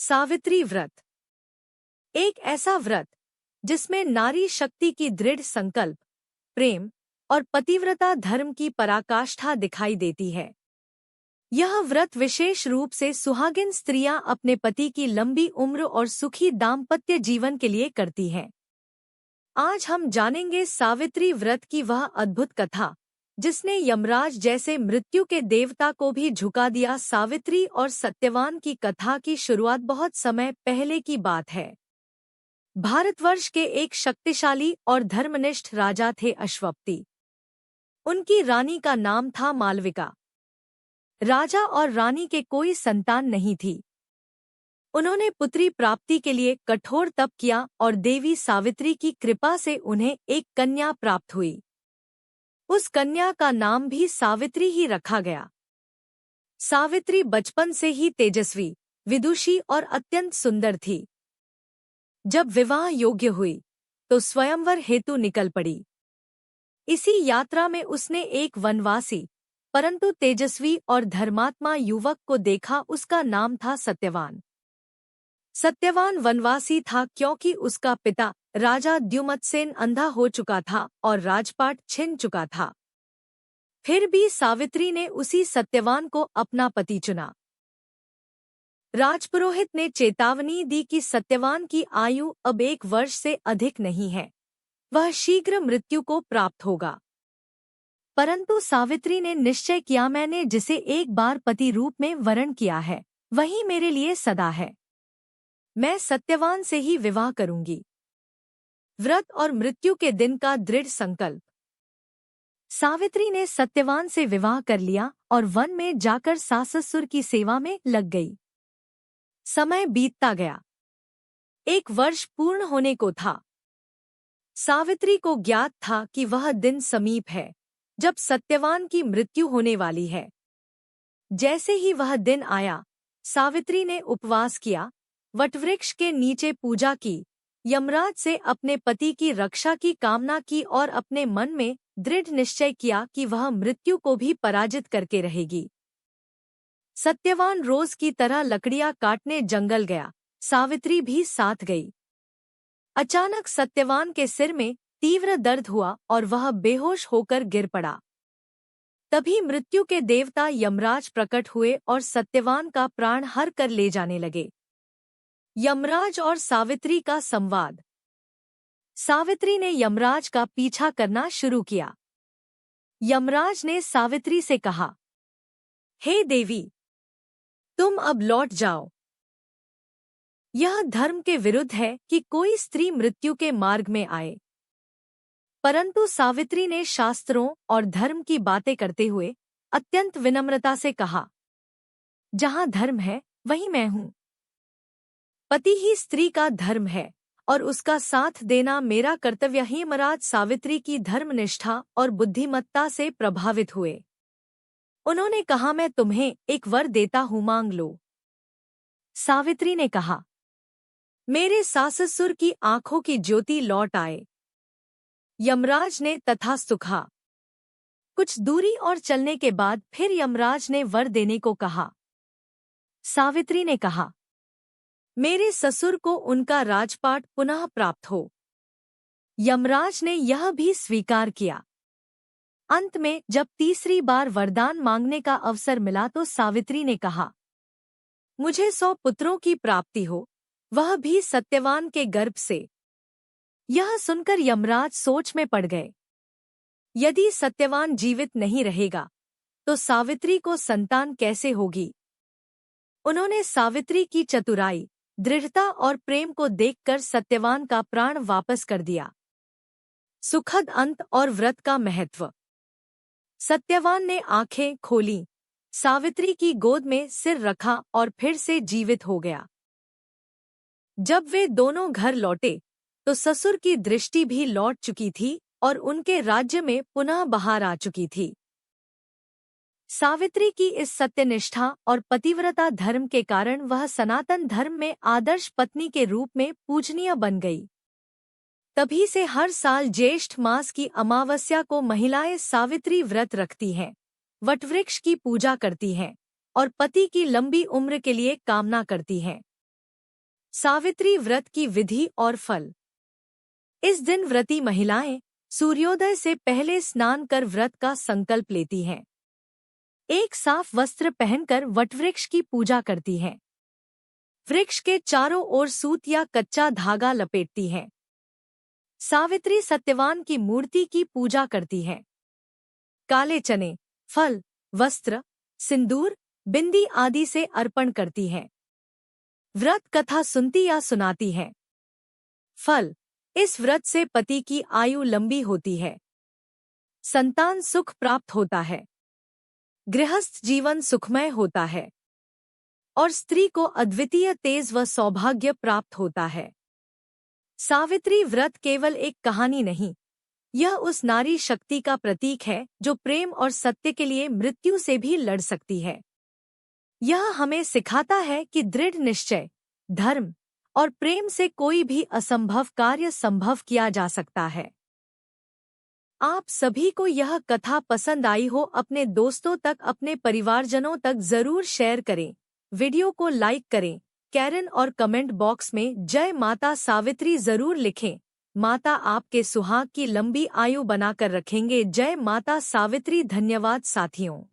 सावित्री व्रत एक ऐसा व्रत जिसमें नारी शक्ति की दृढ़ संकल्प, प्रेम और पतिव्रता धर्म की पराकाष्ठा दिखाई देती है। यह व्रत विशेष रूप से सुहागिन स्त्रियां अपने पति की लंबी उम्र और सुखी दाम्पत्य जीवन के लिए करती हैं। आज हम जानेंगे सावित्री व्रत की वह अद्भुत कथा जिसने यमराज जैसे मृत्यु के देवता को भी झुका दिया। सावित्री और सत्यवान की कथा की शुरुआत बहुत समय पहले की बात है। भारतवर्ष के एक शक्तिशाली और धर्मनिष्ठ राजा थे अश्वपति। उनकी रानी का नाम था मालविका। राजा और रानी के कोई संतान नहीं थी। उन्होंने पुत्री प्राप्ति के लिए कठोर तप किया और देवी सावित्री की कृपा से उन्हें एक कन्या प्राप्त हुई। उस कन्या का नाम भी सावित्री ही रखा गया। सावित्री बचपन से ही तेजस्वी, विदुषी और अत्यंत सुंदर थी। जब विवाह योग्य हुई तो स्वयंवर हेतु निकल पड़ी। इसी यात्रा में उसने एक वनवासी परंतु तेजस्वी और धर्मात्मा युवक को देखा। उसका नाम था सत्यवान। सत्यवान वनवासी था क्योंकि उसका पिता राजा द्युमत्सेन अंधा हो चुका था और राजपाट छिन चुका था। फिर भी सावित्री ने उसी सत्यवान को अपना पति चुना। राजपुरोहित ने चेतावनी दी कि सत्यवान की आयु अब 1 वर्ष से अधिक नहीं है, वह शीघ्र मृत्यु को प्राप्त होगा। परंतु सावित्री ने निश्चय किया, मैंने जिसे एक बार पति रूप में वरण किया है वही मेरे लिए सदा है। मैं सत्यवान से ही विवाह करूंगी। व्रत और मृत्यु के दिन का दृढ़ संकल्प। सावित्री ने सत्यवान से विवाह कर लिया और वन में जाकर सास-ससुर की सेवा में लग गई। समय बीतता गया। 1 वर्ष पूर्ण होने को था। सावित्री को ज्ञात था कि वह दिन समीप है जब सत्यवान की मृत्यु होने वाली है। जैसे ही वह दिन आया, सावित्री ने उपवास किया, वटवृक्ष के नीचे पूजा की, यमराज से अपने पति की रक्षा की कामना की और अपने मन में दृढ़ निश्चय किया कि वह मृत्यु को भी पराजित करके रहेगी। सत्यवान रोज की तरह लकड़ियां काटने जंगल गया। सावित्री भी साथ गई। अचानक सत्यवान के सिर में तीव्र दर्द हुआ और वह बेहोश होकर गिर पड़ा। तभी मृत्यु के देवता यमराज प्रकट हुए और सत्यवान का प्राण हर कर ले जाने लगे। यमराज और सावित्री का संवाद। सावित्री ने यमराज का पीछा करना शुरू किया। यमराज ने सावित्री से कहा, हे देवी, तुम अब लौट जाओ। यह धर्म के विरुद्ध है कि कोई स्त्री मृत्यु के मार्ग में आए। परंतु सावित्री ने शास्त्रों और धर्म की बातें करते हुए अत्यंत विनम्रता से कहा, जहां धर्म है वहीं मैं हूं। पति ही स्त्री का धर्म है और उसका साथ देना मेरा कर्तव्य है। यमराज सावित्री की धर्मनिष्ठा और बुद्धिमत्ता से प्रभावित हुए। उन्होंने कहा, मैं तुम्हें एक वर देता हूं, मांग लो। सावित्री ने कहा, मेरे सास-ससुर की आंखों की ज्योति लौट आए। यमराज ने तथास्तु कहा। कुछ दूरी और चलने के बाद फिर यमराज ने वर देने को कहा। सावित्री ने कहा, मेरे ससुर को उनका राजपाट पुनः प्राप्त हो। यमराज ने यह भी स्वीकार किया। अंत में जब तीसरी बार वरदान मांगने का अवसर मिला तो सावित्री ने कहा, मुझे 100 पुत्रों की प्राप्ति हो, वह भी सत्यवान के गर्भ से। यह सुनकर यमराज सोच में पड़ गए। यदि सत्यवान जीवित नहीं रहेगा तो सावित्री को संतान कैसे होगी। उन्होंने सावित्री की चतुराई, दृढ़ता और प्रेम को देखकर सत्यवान का प्राण वापस कर दिया। सुखद अंत और व्रत का महत्व। सत्यवान ने आंखें खोलीं, सावित्री की गोद में सिर रखा और फिर से जीवित हो गया। जब वे दोनों घर लौटे तो ससुर की दृष्टि भी लौट चुकी थी और उनके राज्य में पुनः बहार आ चुकी थी। सावित्री की इस सत्यनिष्ठा और पतिव्रता धर्म के कारण वह सनातन धर्म में आदर्श पत्नी के रूप में पूजनीय बन गई। तभी से हर साल ज्येष्ठ मास की अमावस्या को महिलाएं सावित्री व्रत रखती हैं, वटवृक्ष की पूजा करती हैं और पति की लंबी उम्र के लिए कामना करती हैं। सावित्री व्रत की विधि और फल। इस दिन व्रती महिलाएं सूर्योदय से पहले स्नान कर व्रत का संकल्प लेती हैं। एक साफ वस्त्र पहनकर वटवृक्ष की पूजा करती हैं। वृक्ष के चारों ओर सूत या कच्चा धागा लपेटती हैं। सावित्री सत्यवान की मूर्ति की पूजा करती हैं। काले चने, फल, वस्त्र, सिंदूर, बिंदी आदि से अर्पण करती हैं। व्रत कथा सुनती या सुनाती हैं। फल, इस व्रत से पति की आयु लंबी होती है। संतान सुख प्राप्त होता है। गृहस्थ जीवन सुखमय होता है और स्त्री को अद्वितीय तेज व सौभाग्य प्राप्त होता है। सावित्री व्रत केवल एक कहानी नहीं, यह उस नारी शक्ति का प्रतीक है जो प्रेम और सत्य के लिए मृत्यु से भी लड़ सकती है। यह हमें सिखाता है कि दृढ़ निश्चय, धर्म और प्रेम से कोई भी असंभव कार्य संभव किया जा सकता है। आप सभी को यह कथा पसंद आई हो, अपने दोस्तों तक, अपने परिवारजनों तक जरूर शेयर करें। वीडियो को लाइक करें, कैरन और कमेंट बॉक्स में जय माता सावित्री जरूर लिखें। माता आपके सुहाग की लंबी आयु बनाकर रखेंगे। जय माता सावित्री। धन्यवाद साथियों।